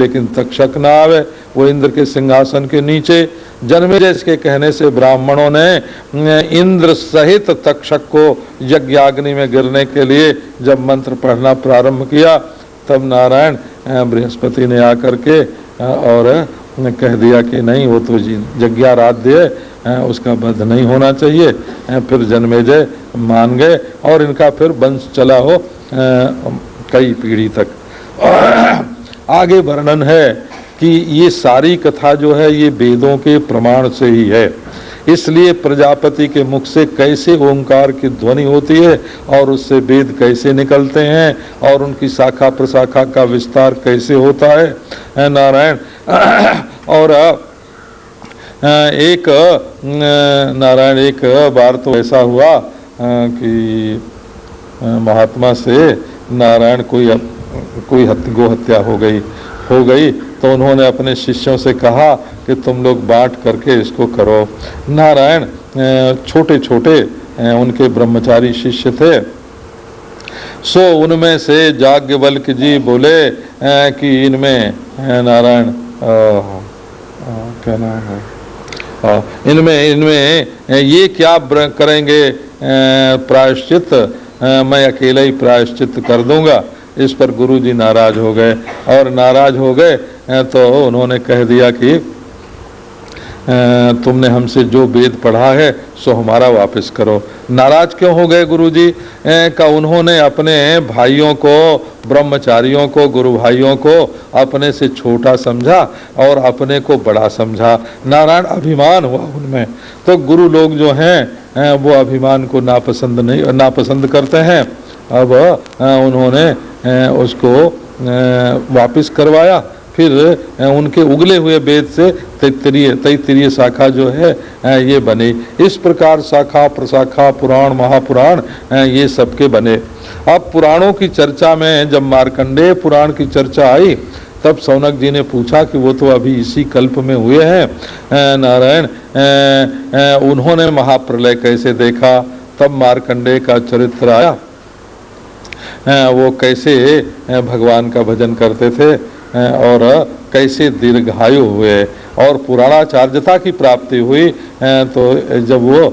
लेकिन तक्षक ना आवे, वो इंद्र के सिंहासन के नीचे। जन्मेजय के कहने से ब्राह्मणों ने इंद्र सहित तक्षक को यज्ञाग्नि में गिरने के लिए जब मंत्र पढ़ना प्रारंभ किया, तब नारायण बृहस्पति ने आकर के और कह दिया कि नहीं, वो तो यज्ञाराध्य है, उसका वध नहीं होना चाहिए। फिर जन्मेजय मान गए और इनका फिर वंश चला हो कई पीढ़ी तक। आगे वर्णन है कि ये सारी कथा जो है ये वेदों के प्रमाण से ही है, इसलिए प्रजापति के मुख से कैसे ओंकार की ध्वनि होती है और उससे वेद कैसे निकलते हैं और उनकी शाखा प्रशाखा का विस्तार कैसे होता है नारायण। और एक नारायण एक बार तो ऐसा हुआ कि महात्मा से नारायण कोई गो हत्या हो गई तो उन्होंने अपने शिष्यों से कहा कि तुम लोग बांट करके इसको करो। नारायण छोटे छोटे उनके ब्रह्मचारी शिष्य थे, सो उनमें से याज्ञवल्क्य जी बोले कि इनमें नारायण क्या नाम है, इनमें ये क्या करेंगे प्रायश्चित, मैं अकेला ही प्रायश्चित कर दूंगा। इस पर गुरुजी नाराज हो गए और नाराज हो गए तो उन्होंने कह दिया कि तुमने हमसे जो वेद पढ़ा है सो हमारा वापस करो। नाराज क्यों हो गए गुरुजी का? उन्होंने अपने भाइयों को, ब्रह्मचारियों को, गुरु भाइयों को अपने से छोटा समझा और अपने को बड़ा समझा। नारायण अभिमान हुआ उनमें। तो गुरु लोग जो हैं वो अभिमान को नापसंद करते हैं। अब उन्होंने उसको वापस करवाया। फिर उनके उगले हुए वेद से तैत्तिरीय शाखा जो है ये बनी। इस प्रकार शाखा प्रशाखा पुराण महापुराण ये सबके बने। अब पुराणों की चर्चा में जब मार्कंडेय पुराण की चर्चा आई तब सौनक जी ने पूछा कि वो तो अभी इसी कल्प में हुए हैं नारायण, उन्होंने महाप्रलय कैसे देखा? तब मार्कंडेय का चरित्र आया, वो कैसे भगवान का भजन करते थे और कैसे दीर्घायु हुए और पुराणाचार्यता की प्राप्ति हुई। तो जब वो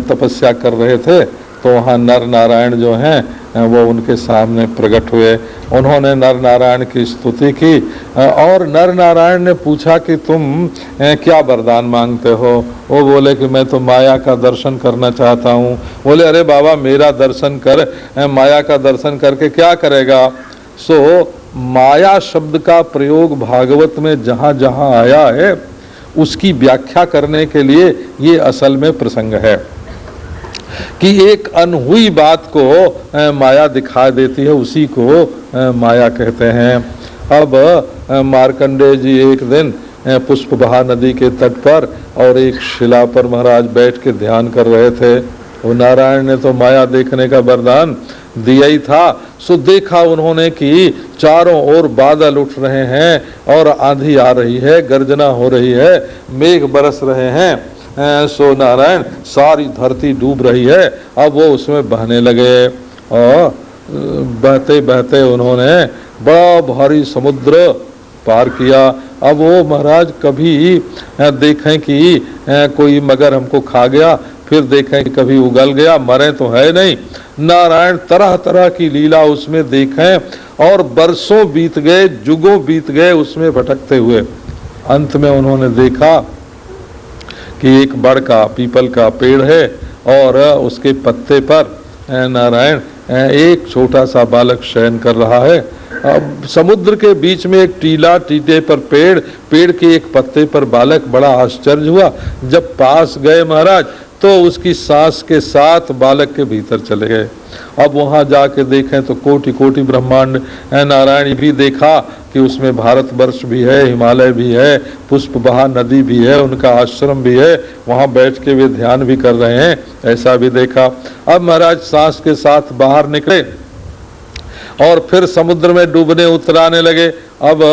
तपस्या कर रहे थे तो वहाँ नर नारायण जो हैं वो उनके सामने प्रकट हुए। उन्होंने नर नारायण की स्तुति की और नर नारायण ने पूछा कि तुम क्या वरदान मांगते हो? वो बोले कि मैं तो माया का दर्शन करना चाहता हूँ। बोले अरे बाबा मेरा दर्शन कर, माया का दर्शन करके क्या करेगा? सो माया शब्द का प्रयोग भागवत में जहाँ जहाँ आया है उसकी व्याख्या करने के लिए ये असल में प्रसंग है कि एक अनहुई बात को माया दिखा देती है, उसी को माया कहते हैं। अब मार्कंडेय जी एक दिन पुष्पबहा नदी के तट पर और एक शिला पर महाराज बैठ के ध्यान कर रहे थे। वो नारायण ने तो माया देखने का वरदान दिया ही था। सो देखा उन्होंने कि चारों ओर बादल उठ रहे हैं और आंधी आ रही है, गर्जना हो रही है, मेघ बरस रहे हैं। सो नारायण सारी धरती डूब रही है। अब वो उसमें बहने लगे और बहते बहते उन्होंने बड़ा भारी समुद्र पार किया। अब वो महाराज कभी देखें कि कोई मगर हमको खा गया, फिर देखें कि कभी उगल गया, मरे तो है नहीं। नारायण तरह तरह की लीला उसमें देखें और बरसों बीत गए, जुगों बीत गए उसमें भटकते हुए। अंत में उन्होंने देखा कि एक बड़ का पीपल का पेड़ है और उसके पत्ते पर नारायण एक छोटा सा बालक शयन कर रहा है। अब समुद्र के बीच में एक टीला, टीले पर पेड़ के एक पत्ते पर बालक। बड़ा आश्चर्य हुआ। जब पास गए महाराज तो उसकी सांस के साथ बालक के भीतर चले गए। अब वहाँ जाके देखें तो कोटि कोटि ब्रह्मांड नारायण भी देखा कि उसमें भारतवर्ष भी है, हिमालय भी है, पुष्पबहा नदी भी है, उनका आश्रम भी है, वहाँ बैठ के वे ध्यान भी कर रहे हैं, ऐसा भी देखा। अब महाराज सांस के साथ बाहर निकले और फिर समुद्र में डूबने उतराने लगे। अब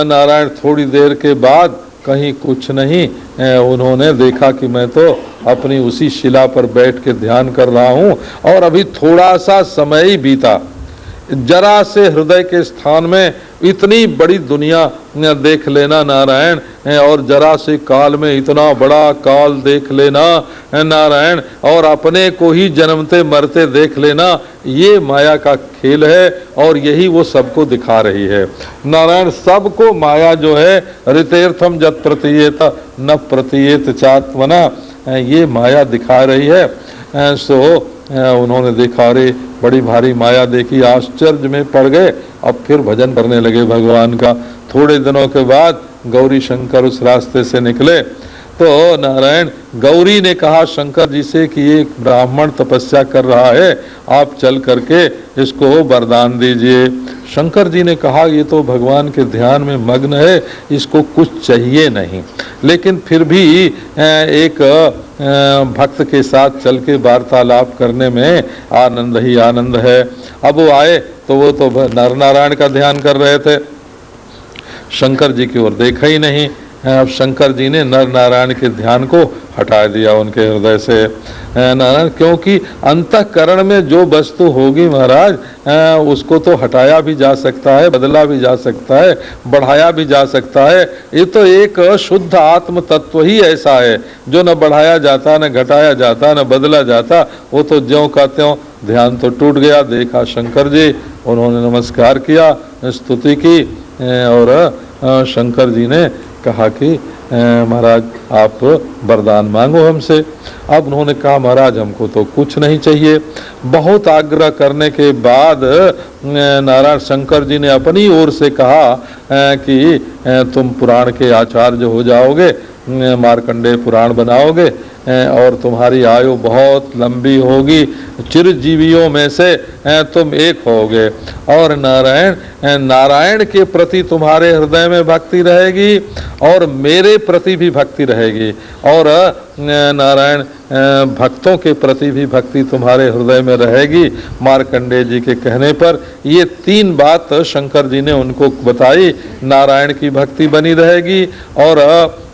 नारायण थोड़ी देर के बाद कहीं कुछ नहीं, उन्होंने देखा कि मैं तो अपनी उसी शिला पर बैठ के ध्यान कर रहा हूँ और अभी थोड़ा सा समय ही बीता। जरा से हृदय के स्थान में इतनी बड़ी दुनिया देख लेना नारायण, और जरा से काल में इतना बड़ा काल देख लेना नारायण, और अपने को ही जन्मते मरते देख लेना, ये माया का खेल है और यही वो सबको दिखा रही है नारायण। सबको माया जो है ऋतेर्थम जत प्रतीयेत न प्रतीयेत चात्मना, ये माया दिखा रही है। सो उन्होंने देखा, अरे बड़ी भारी माया देखी, आश्चर्य में पड़ गए। अब फिर भजन करने लगे भगवान का। थोड़े दिनों के बाद गौरी शंकर उस रास्ते से निकले तो नारायण गौरी ने कहा शंकर जी से कि ये ब्राह्मण तपस्या कर रहा है, आप चल करके इसको वरदान दीजिए। शंकर जी ने कहा ये तो भगवान के ध्यान में मग्न है, इसको कुछ चाहिए नहीं, लेकिन फिर भी एक भक्त के साथ चल के वार्तालाप करने में आनंद ही आनंद है। अब वो आए तो वो तो नर नारायण का ध्यान कर रहे थे, शंकर जी की ओर देखा ही नहीं। अब शंकर जी ने नर नारायण के ध्यान को हटा दिया उनके हृदय से नारायण, क्योंकि अंतःकरण में जो वस्तु होगी महाराज उसको तो हटाया भी जा सकता है, बदला भी जा सकता है, बढ़ाया भी जा सकता है। ये तो एक शुद्ध आत्म तत्व ही ऐसा है जो न बढ़ाया जाता, न घटाया जाता, न बदला जाता। वो तो ज्यों का त्यों, ध्यान तो टूट गया। देखा शंकर जी, उन्होंने नमस्कार किया, स्तुति की, और शंकर जी ने कहा कि महाराज आप वरदान मांगो हमसे। अब उन्होंने कहा महाराज हमको तो कुछ नहीं चाहिए। बहुत आग्रह करने के बाद नारायण शंकर जी ने अपनी ओर से कहा कि तुम पुराण के आचार्य हो जाओगे, मार्कंडेय पुराण बनाओगे और तुम्हारी आयु बहुत लंबी होगी, चिरजीवियों में से तुम एक होगे, और नारायण के प्रति तुम्हारे हृदय में भक्ति रहेगी और मेरे प्रति भी भक्ति रहेगी, और नारायण भक्तों के प्रति भी भक्ति तुम्हारे हृदय में रहेगी। मार्कंडेय जी के कहने पर ये तीन बात शंकर जी ने उनको बताई। नारायण की भक्ति बनी रहेगी और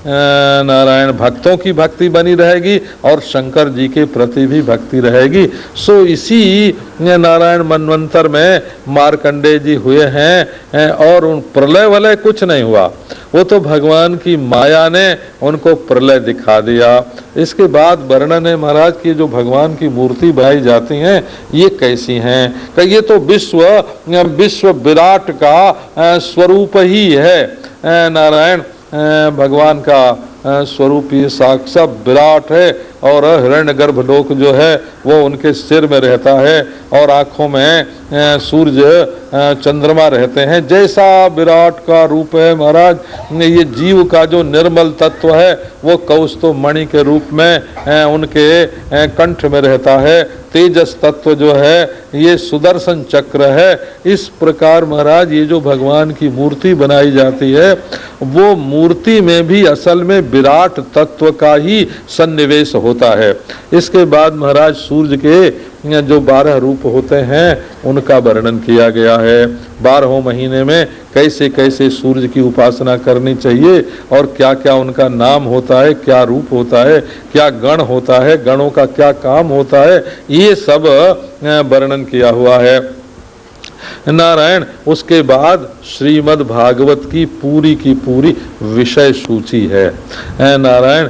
नारायण भक्तों की भक्ति बनी रहेगी और शंकर जी के प्रति भी भक्ति रहेगी। सो इसी नारायण मनवंतर में मार्कंडेय जी हुए हैं और उन प्रलय वलय कुछ नहीं हुआ, वो तो भगवान की माया ने उनको प्रलय दिखा दिया। इसके बाद वर्णन है महाराज की जो भगवान की मूर्ति बनाई जाती हैं ये कैसी हैं, कि ये तो विश्व विराट का स्वरूप ही है। नारायण भगवान का स्वरूप ये साक्षात विराट है और हिरण्यगर्भ लोक जो है वो उनके सिर में रहता है और आँखों में सूर्य चंद्रमा रहते हैं। जैसा विराट का रूप है महाराज, ये जीव का जो निर्मल तत्व है वो कौस्तुभ मणि के रूप में उनके कंठ में रहता है। तेजस तत्व जो है ये सुदर्शन चक्र है। इस प्रकार महाराज ये जो भगवान की मूर्ति बनाई जाती है वो मूर्ति में भी असल में विराट तत्व का ही सन्निवेश होता है। इसके बाद महाराज सूर्य के जो 12 रूप होते हैं उनका वर्णन किया गया है। 12 महीने में कैसे कैसे सूर्य की उपासना करनी चाहिए और क्या क्या उनका नाम होता है, क्या रूप होता है, क्या गण होता है, गणों का क्या काम होता है, ये सब वर्णन किया हुआ है नारायण। उसके बाद श्रीमद् भागवत की पूरी विषय सूची है नारायण।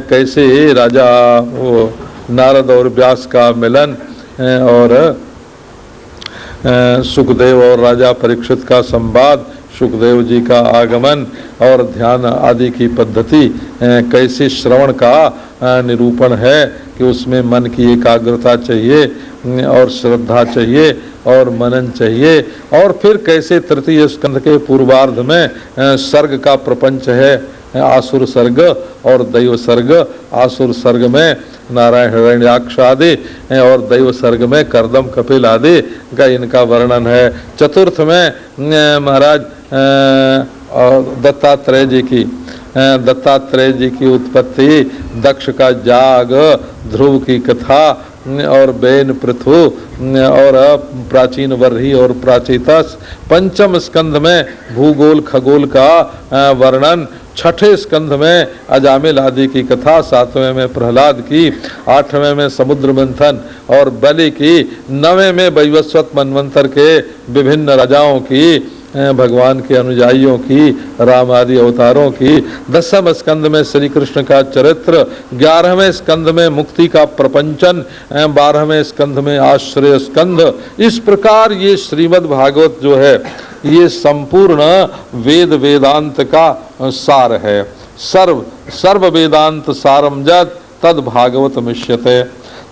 कैसे राजा नारद और व्यास का मिलन और सुखदेव और राजा परीक्षित का संवाद, सुखदेव जी का आगमन और ध्यान आदि की पद्धति, कैसे श्रवण का निरूपण है कि उसमें मन की एकाग्रता चाहिए और श्रद्धा चाहिए और मनन चाहिए, और फिर कैसे तृतीय स्कंध के पूर्वार्ध में सर्ग का प्रपंच है, आसुर सर्ग और दैव सर्ग। आसुर सर्ग में नारायण हिरण्याक्ष आदि और दैव सर्ग में कर्दम कपिल आदि का इनका वर्णन है। चतुर्थ में महाराज दत्तात्रेय जी की उत्पत्ति, दक्ष का जाग, ध्रुव की कथा और बेन पृथु और प्राचीन वर्ही और प्राचीतस। पंचम स्कंध में भूगोल खगोल का वर्णन। छठे स्कंध में अजामिल आदि की कथा, 7वें में प्रहलाद की, 8वें में समुद्र मंथन और बलि की, 9वें में वैवस्वत मनवंतर के विभिन्न राजाओं की, भगवान के अनुयायियों की, राम आदि अवतारों की, 10वें स्कंद में श्री कृष्ण का चरित्र, 11वें स्कंद में मुक्ति का प्रपंचन, 12वें स्कंद में आश्रय स्कंद। इस प्रकार ये श्रीमद् भागवत जो है ये संपूर्ण वेद वेदांत का सार है। सर्व वेदांत सारम यत् तद भागवत मिष्यते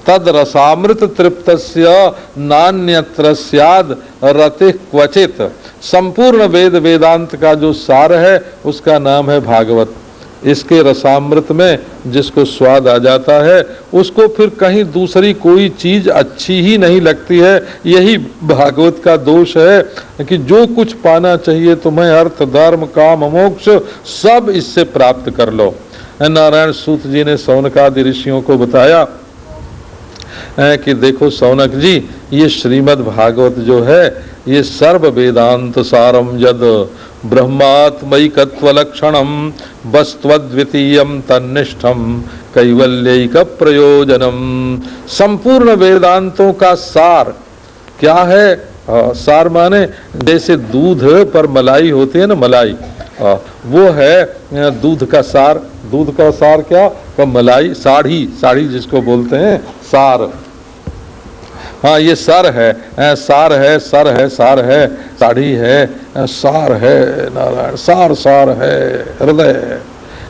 तद रसामृत तृप्तस्य नान्यत्र स्याद रतिः क्वचित। संपूर्ण वेद वेदांत का जो सार है उसका नाम है भागवत। इसके रसामृत में जिसको स्वाद आ जाता है उसको फिर कहीं दूसरी कोई चीज अच्छी ही नहीं लगती है। यही भागवत का दोष है कि जो कुछ पाना चाहिए तुम्हें, अर्थ धर्म काम मोक्ष, सब इससे प्राप्त कर लो। नारायण सूत जी ने सौनकादि ऋषियों को बताया कि देखो सौनक जी, ये श्रीमद् भागवत जो है ये सर्व वेदांत सारम यद ब्रह्मात्मैकत्व लक्षणम वस्त्वद्वितीयम तन्निष्ठम कैवल्यैक प्रयोजनम। संपूर्ण वेदांतों का सार क्या है? सार माने जैसे दूध पर मलाई होती है ना, मलाई, वो है दूध का सार। दूध का सार क्या? मलाई, साढ़ी, साढ़ी जिसको बोलते हैं सार। हाँ, ये सर है, सार है, सर है, सार है, साढ़ी है, सार है। नारायण, सार सार है, हृदय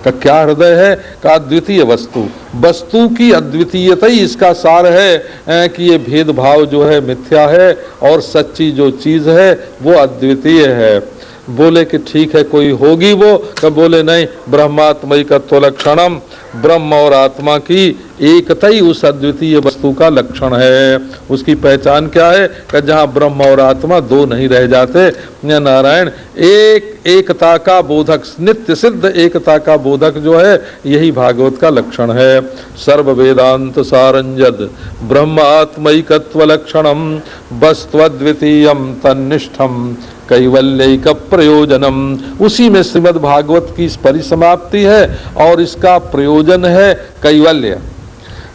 का क्या हृदय है? का अद्वितीय वस्तु, वस्तु की अद्वितीयता ही इसका सार है कि ये भेदभाव जो है मिथ्या है और सच्ची जो चीज है वो अद्वितीय है। बोले कि ठीक है कोई होगी वो, कब बोले नहीं, ब्रह्मात्मैकत्व लक्षणम, ब्रह्म और आत्मा की एकता ही उस अद्वितीय वस्तु का लक्षण है। उसकी पहचान क्या है? कि जहाँ ब्रह्म और आत्मा दो नहीं रह जाते। नारायण, एकता का बोधक, नित्य सिद्ध एकता का बोधक जो है यही भागवत का लक्षण है। सर्व वेदांत सारंजद ब्रह्मात्मैकत्व लक्षणम वस्त्वद्वितीयम तन्निष्ठम कैवल्यैक प्रयोजनम। उसी में श्रीमद् भागवत की परिसमाप्ति है और इसका प्रयोजन है कैवल्य।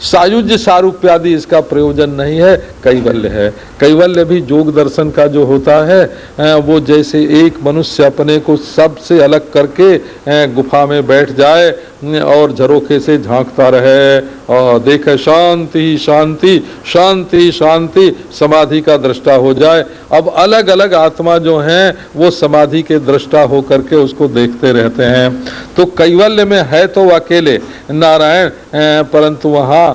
सायुज्य सारूप्यादि इसका प्रयोजन नहीं है, कैवल्य है। कैवल्य भी योग दर्शन का जो होता है वो जैसे एक मनुष्य अपने को सबसे अलग करके गुफा में बैठ जाए और झरोखे से झांकता रहे और देखे शांति शांति शांति शांति, समाधि का दृष्टा हो जाए। अब अलग अलग आत्मा जो हैं वो समाधि के दृष्टा हो करके उसको देखते रहते हैं। तो कैवल्य में है तो अकेले नारायण, परंतु वहाँ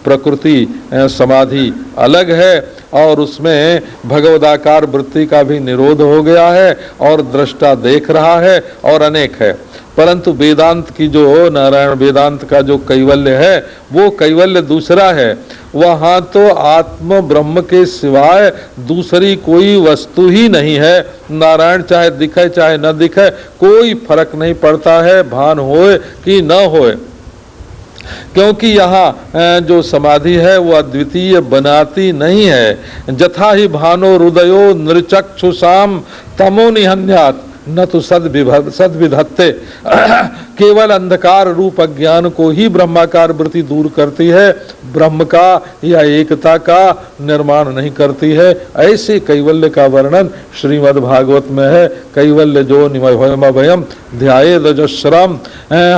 प्रकृति समाधि अलग है और उसमें भगवदाकार वृत्ति का भी निरोध हो गया है और दृष्टा देख रहा है और अनेक है। परंतु वेदांत की जो नारायण वेदांत का जो कैवल्य है वो कैवल्य दूसरा है। वहाँ तो आत्म ब्रह्म के सिवाय दूसरी कोई वस्तु ही नहीं है। नारायण चाहे दिखे चाहे न दिखे कोई फर्क नहीं पड़ता है, भान होए कि न होए, क्योंकि यहाँ जो समाधि है वो अद्वितीय बनाती नहीं है। जथा ही भानो हृदयो नृचक्षुषाम तमो निहन्यात् न तो सद्विधत्ते। केवल अंधकार रूप अज्ञान को ही ब्रह्माकार वृत्ति दूर करती है, ब्रह्म का या एकता का निर्माण नहीं करती है। ऐसे कैवल्य का वर्णन श्रीमद् भागवत में है। कैवल्य जो निमभयम ध्यायेदजश्रम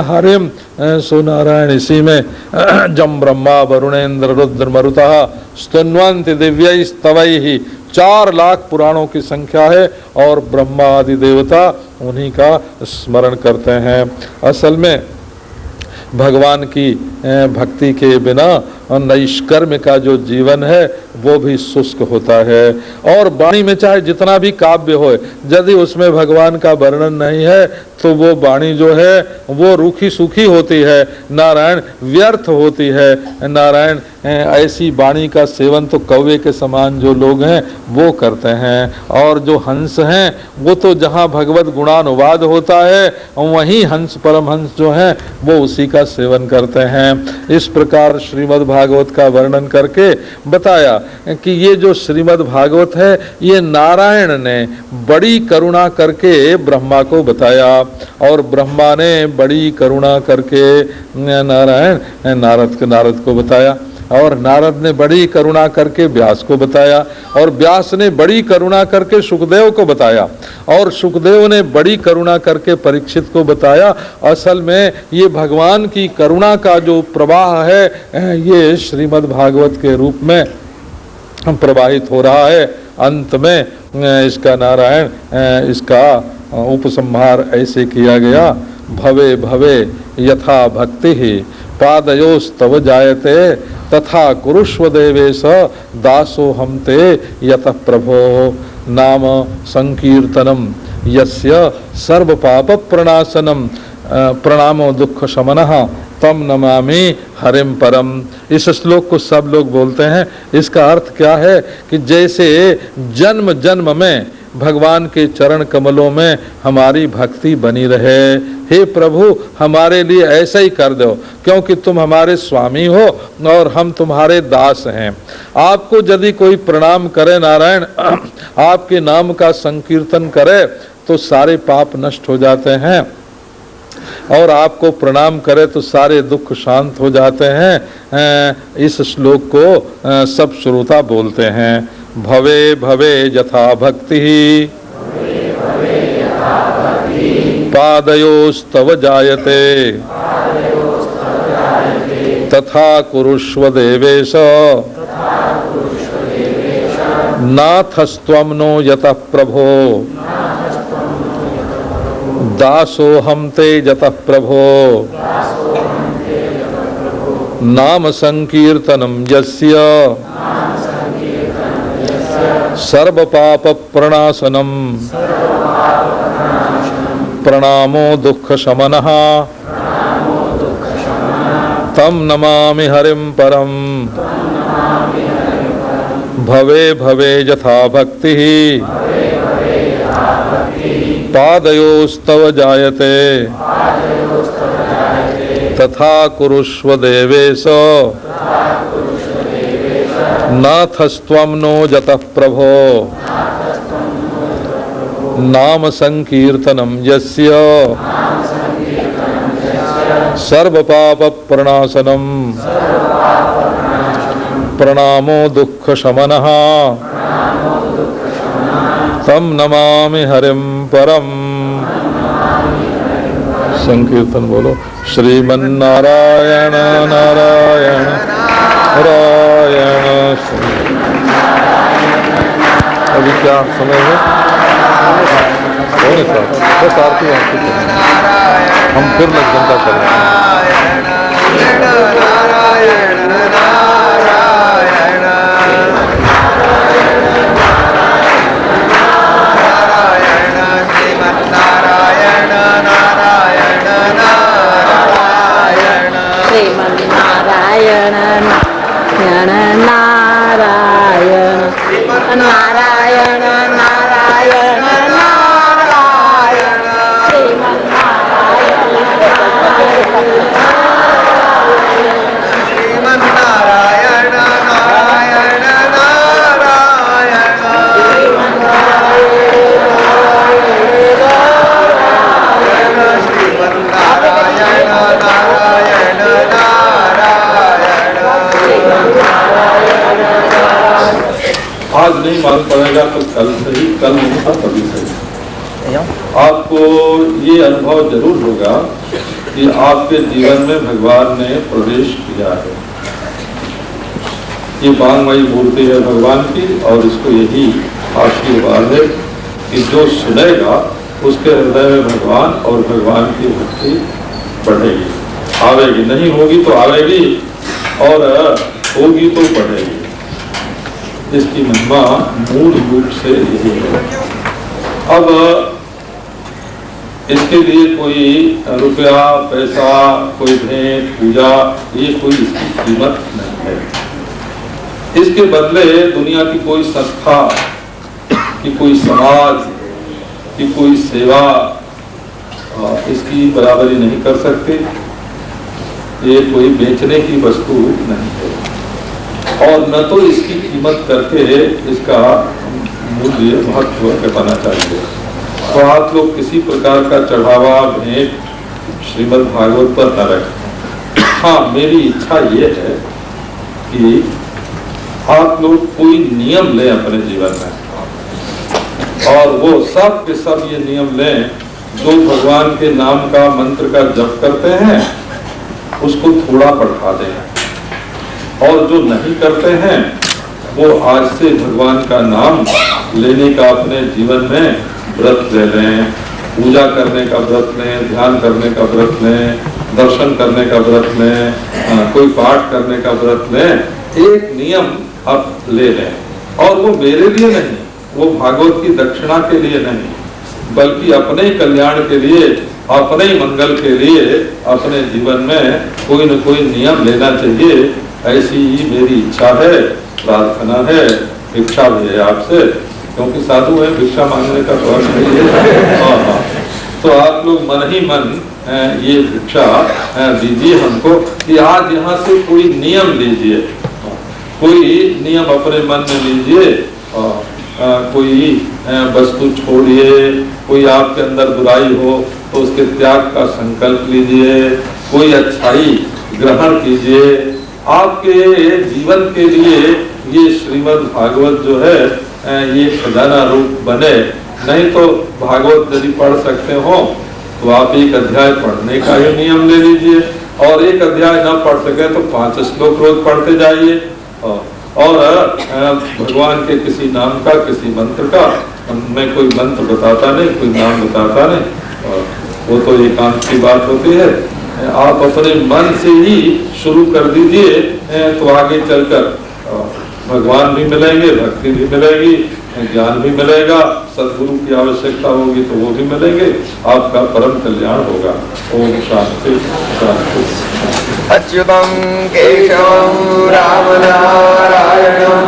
हरिम सुनारायण। इसी में जम ब्रह्मा वरुणेन्द्र रुद्र मरुतः स्तुन्वन्ति दिव्यैस्तवैः 4 लाख पुराणों की संख्या है और ब्रह्मा आदि देवता उन्हीं का स्मरण करते हैं। असल में भगवान की भक्ति के बिना नैष्कर्म का जो जीवन है वो भी शुष्क होता है। और वाणी में चाहे जितना भी काव्य हो, यदि उसमें भगवान का वर्णन नहीं है तो वो वाणी जो है वो रूखी सूखी होती है, नारायण व्यर्थ होती है। नारायण ऐसी वाणी का सेवन तो कौवे के समान जो लोग हैं वो करते हैं। और जो हंस हैं वो तो जहाँ भगवत गुणानुवाद होता है वहीं हंस परमहंस जो हैं वो उसी का सेवन करते हैं। इस प्रकार श्रीमद् भागवत का वर्णन करके बताया कि ये जो श्रीमद् भागवत है ये नारायण ने बड़ी करुणा करके ब्रह्मा को बताया और ब्रह्मा ने बड़ी करुणा करके नारद को बताया और नारद ने बड़ी करुणा करके व्यास को बताया और व्यास ने बड़ी करुणा करके सुखदेव को बताया और सुखदेव ने बड़ी करुणा करके परीक्षित को बताया। असल में ये भगवान की करुणा का जो प्रवाह है ये श्रीमद् भागवत के रूप में प्रवाहित हो रहा है। अंत में इसका नारायण इसका उपसंहार ऐसे किया गया, भवे भवे यथा भक्ति ही पादयोस्तव जायते तथा कुरुष्व देवेश दासो हम ते यतः प्रभो नाम संकीर्तनम यस्य सर्व पाप प्रणाशनम प्रणामो दुख शमनः तम नमामि हरिम परम। इस श्लोक को सब लोग बोलते हैं। इसका अर्थ क्या है कि जैसे जन्म जन्म में भगवान के चरण कमलों में हमारी भक्ति बनी रहे, हे प्रभु हमारे लिए ऐसा ही कर दो, क्योंकि तुम हमारे स्वामी हो और हम तुम्हारे दास हैं। आपको यदि कोई प्रणाम करे नारायण, आपके नाम का संकीर्तन करे तो सारे पाप नष्ट हो जाते हैं और आपको प्रणाम करे तो सारे दुख शांत हो जाते हैं। इस श्लोक को सब श्रोता बोलते हैं। भवे भवे यथा भक्ति पादयोस्तव जायते तथा कुरुष्व देवेश नाथस्त्वं नो यतः प्रभो दासो हम ते यतः प्रभो नाम संकीर्तनम यस्य सर्व पाप प्रणाशनम प्रणामो दुख शमनः तम नमामि हरिम परम। भवे भवे यथा भक्ति पादयोस्तव जायते तथा कुरुष्व देवेश नाथस्त्वं नो यतः प्रभो नाम संकीर्तनम यस्य सर्व पाप प्रणाशनम प्रणामो दुख शमनः तम नमामि हरिम परम। संकीर्तन बोलो। श्रीमन्नारायण नारायण नारायण। अभी क्या समय है? बस आरती हम फिर लग जनता करें। श्रीमन्नारायण नारायण नारायण नारायण नारायण नारायण श्रीमन्नारायण नारायण आज नहीं मालूम पड़ेगा तो कल सही, कल नहीं तो कभी सही। आपको ये अनुभव जरूर होगा कि आपके जीवन में भगवान ने प्रवेश किया है। ये बांगमयी मूर्ति है भगवान की और इसको यही आशीर्वाद है कि जो सुनेगा उसके हृदय में भगवान और भगवान की भक्ति बढ़ेगी, आवेगी। नहीं होगी तो आवेगी और होगी तो बढ़ेगी। इसकी महिमा मूल रूप से यही है। अब इसके लिए कोई रुपया पैसा, कोई भेंट पूजा, ये कोई इसकी कीमत नहीं है। इसके बदले दुनिया की कोई संस्था, की कोई समाज, की कोई सेवा इसकी बराबरी नहीं कर सकते। ये कोई बेचने की वस्तु नहीं है। और न तो इसकी कीमत करके इसका मूल्य महत्व बताना चाहिए। तो आप लोग किसी प्रकार का चढ़ावा भेंट श्रीमद् भागवत पर न रखें। हाँ, मेरी इच्छा ये है कि आप लोग कोई नियम लें अपने जीवन में, और वो सब के सब ये नियम लें, जो भगवान के नाम का मंत्र का जप करते हैं उसको थोड़ा बढ़ा दें, और जो नहीं करते हैं वो आज से भगवान का नाम लेने का अपने जीवन में व्रत ले लें, पूजा करने का व्रत लें, ध्यान करने का व्रत लें, दर्शन करने का व्रत लें, कोई पाठ करने का व्रत लें। एक नियम आप ले लें, और वो मेरे लिए नहीं, वो भागवत की दक्षिणा के लिए नहीं, बल्कि अपने कल्याण के लिए, अपने मंगल के लिए अपने जीवन में कोई न कोई नियम लेना चाहिए। ऐसी ही मेरी इच्छा है, प्रार्थना है, इच्छा भी है आपसे, क्योंकि साधु है, भिक्षा मांगने का तो अर्थ नहीं है। हाँ, तो आप लोग मन ही मन ये भिक्षा दीजिए हमको कि आज यहाँ से कोई नियम लीजिए, कोई नियम अपने मन में लीजिए, कोई वस्तु छोड़िए, कोई आपके अंदर बुराई हो तो उसके त्याग का संकल्प लीजिए, कोई अच्छाई ग्रहण कीजिए। आपके जीवन के लिए ये श्रीमद् भागवत जो है ये खजाना रूप बने। नहीं तो भागवत यदि पढ़ सकते हो तो आप एक अध्याय पढ़ने का ही नियम ले लीजिए, और एक अध्याय न पढ़ सके तो 5 श्लोक रोज पढ़ते जाइए, और भगवान के किसी नाम का, किसी मंत्र का, मैं कोई मंत्र बताता नहीं, कोई नाम बताता नहीं, और वो तो एकांत की बात होती है। आप अपने मन से ही शुरू कर दीजिए, तो आगे चलकर भगवान भी मिलेंगे, भक्ति भी मिलेगी, ज्ञान भी मिलेगा, सद्गुरु की आवश्यकता होगी तो वो भी मिलेंगे, आपका परम कल्याण होगा। ओम शांति शांति। अच्युतं केशवं राम नारायणं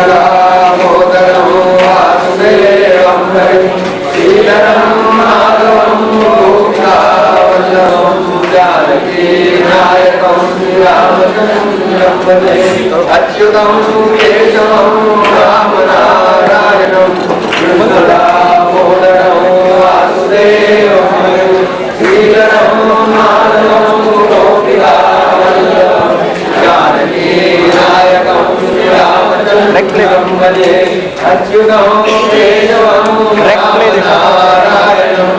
दामोदरं वासुदेवं श्रीधरं माधवं गोपिकावल्लभं जानकी नायकं रामचन्द्रं भजे। अच्युतं केशवं राम नारायणं दामोदरं वासुदेवं श्रीधरं माधवं जानकी नायकं रामचन्द्रं भजे। अच्युतं केशवं नारायणं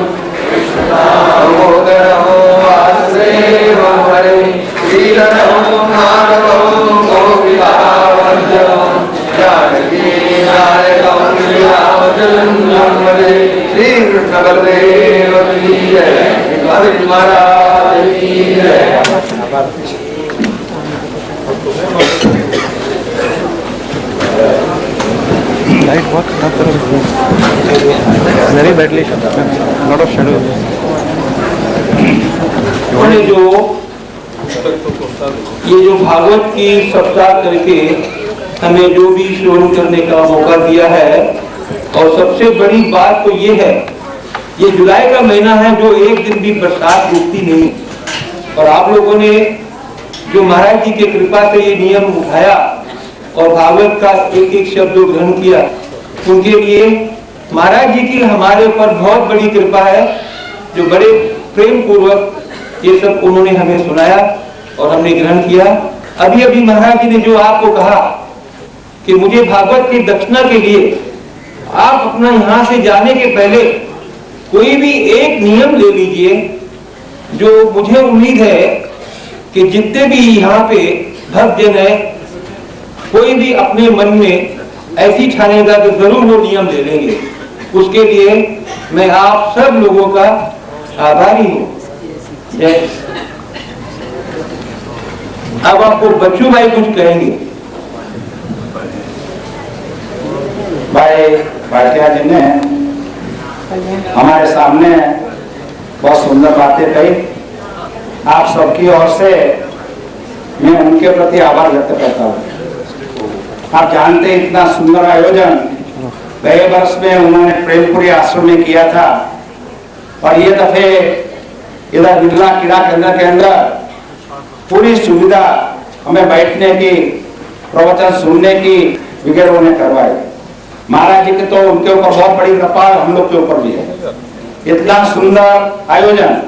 दामोदरं वासुदेवं हरे। श्रीधरं माधवं गोपिकावल्लभं जानकी नायकं रामचन्द्रं भजे। श्री कृष्ण बलदेव की जय, गोविंद महाराज की जय। लाइट बहुत very badly lot of shadow. ये जो भागवत की सप्ताह करके हमें जो भी श्रवण करने का मौका दिया है, और सबसे बड़ी बात तो ये है, ये जुलाई का महीना है जो एक दिन भी बरसात रुकती नहीं, और आप लोगों ने जो महाराज जी की कृपा से ये नियम उठाया और भागवत का एक एक शब्द ग्रहण किया, उनके लिए महाराज जी की हमारे ऊपर बहुत बड़ी कृपा है, जो बड़े प्रेम पूर्वक ये सब उन्होंने हमें सुनाया और हमने ग्रहण किया। अभी अभी महाराज जी ने जो आपको कहा कि मुझे भागवत की दक्षिणा के लिए आप अपना यहाँ से जाने के पहले कोई भी एक नियम ले लीजिए, जो मुझे उम्मीद है कि जितने भी यहाँ पे भक्तजन है, कोई भी अपने मन में ऐसी ठानेगा तो जरूर वो नियम ले लेंगे। उसके लिए मैं आप सब लोगों का आभारी हूँ। जय। अब आपको बच्चू भाई कुछ कहेंगे। भाई भाटिया जी ने हमारे सामने बहुत सुंदर बातें कही। आप सबकी ओर से मैं उनके प्रति आभार व्यक्त करता हूँ। आप जानते हैं इतना सुंदर आयोजन गए वर्ष में उन्होंने प्रेमपुरी आश्रम में किया था, और ये दफे इधर बिरला क्रीड़ा केंद्र के अंदर पूरी सुविधा हमें बैठने की प्रवचन सुनने की वगैरह उन्हें करवाई। महाराज जी के तो उनके ऊपर बहुत बड़ी कृपा हम लोग के ऊपर भी है। इतना सुंदर आयोजन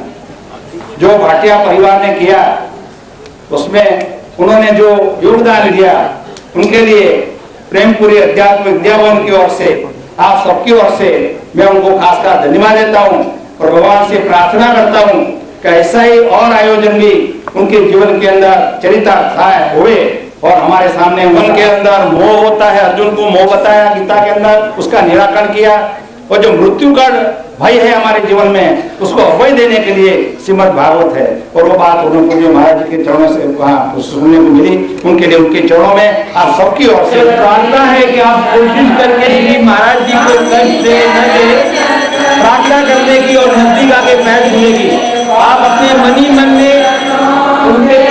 जो भाटिया परिवार ने किया, उसमें उन्होंने जो योगदान दिया, उनके लिए प्रेमपुरी अध्यात्म विद्या भवन की ओर से, आप सबकी ओर से मैं उनको खासकर धन्यवाद देता हूँ और भगवान से प्रार्थना करता हूँ कि ऐसा ही और आयोजन भी उनके जीवन के अंदर चरितार्थ हुए और हमारे सामने उनके अंदर मोह होता है, अर्जुन को मोह बताया गीता के अंदर, उसका निराकरण किया और जो मृत्यु का भय है हमारे जीवन में उसको अभय देने के लिए श्रीमद् भागवत है। और वो बात उनको जो महाराज जी के चरणों से वहाँ सुनने को मिली, उनके लिए उनके चरणों में आप सबकी ओर से प्रार्थना है कि आप कोशिश करके भी महाराज जी को कष्ट दे न दे, प्रार्थना करने की और नजदीक आके पैर छूने की आप अपने मनी मन में उनके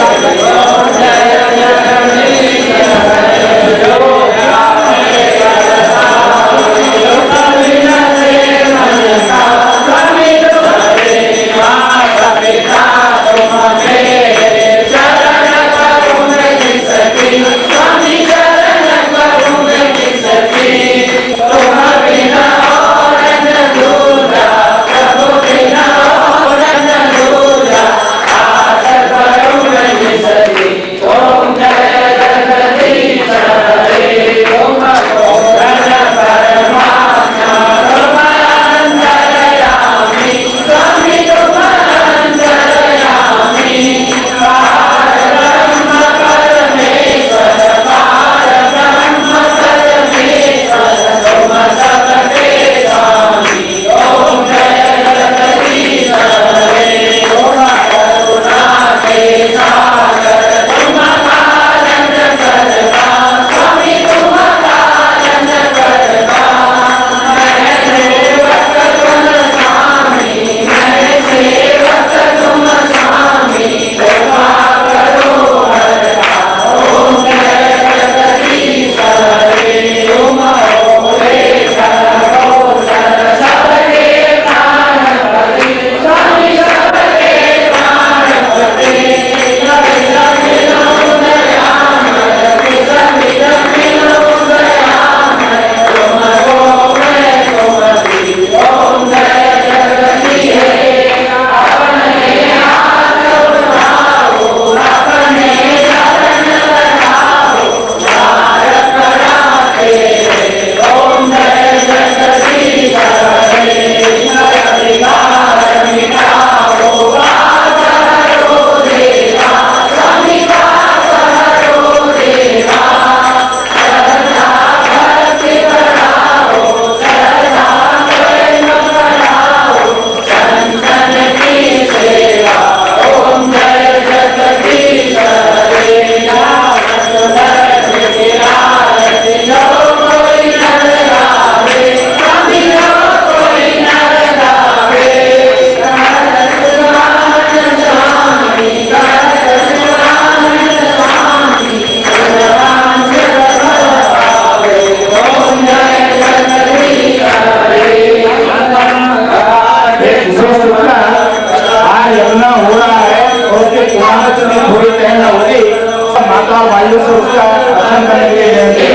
माता वायु से उसका दर्शन करने के लिए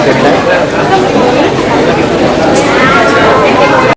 सेमिनार